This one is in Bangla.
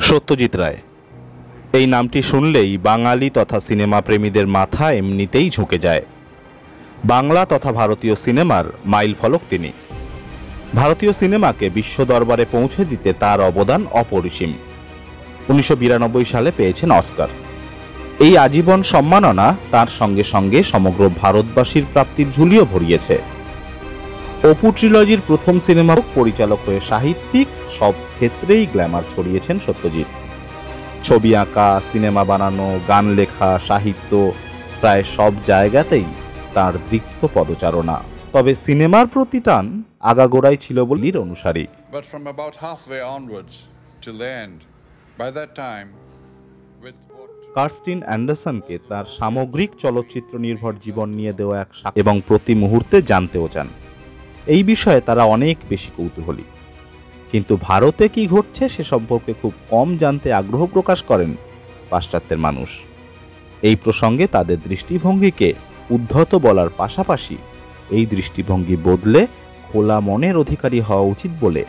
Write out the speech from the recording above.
সত্যজিৎ রায় এই নামটি শুনলেই বাঙালি তথা সিনেমা প্রেমীদের মাথা এমনিতেই ঝুঁকে যায়। বাংলা তথা ভারতীয় সিনেমার মাইলফলক তিনি। ভারতীয় সিনেমাকে বিশ্ব দরবারে পৌঁছে দিতে তার অবদান অপরিসীম। 1992 সালে পেয়েছেন অস্কার। এই আজীবন সম্মাননা তার সঙ্গে সঙ্গে সমগ্র ভারতবাসীর প্রাপ্তির ঝুলিও ভরিয়েছে। অপু ট্রিলজির প্রথম সিনেমা পরিচালক হয়ে সাহিত্যিক সব ক্ষেত্রেই গ্ল্যামার ছড়িয়েছেন সত্যজিৎ। ছবি আঁকা, সিনেমা বানানো, গান লেখা, সাহিত্য প্রায় সব জায়গাতেই তার দীপ্ত পদচারণা। তবে সিনেমার প্রতি টান আগাগোড়াই ছিল বলির অনুসারী। কার্স্টিন অ্যান্ডারসনকে তার সামগ্রিক চলচ্চিত্র নির্ভর জীবন নিয়ে দেওয়া এক এবং প্রতি মুহূর্তে জানতেও চান। এই বিষয়ে তারা অনেক বেশি কৌতূহলী। কিন্তু ভারতে কি ঘটছে সে সম্পর্কে খুব কম জানতে আগ্রহ প্রকাশ করেন পাশ্চাত্যের মানুষ। এই প্রসঙ্গে তাদের দৃষ্টিভঙ্গিকে উদ্ধত বলার পাশাপাশি এই দৃষ্টিভঙ্গি বদলে খোলা মনের অধিকারী হওয়া উচিত বলে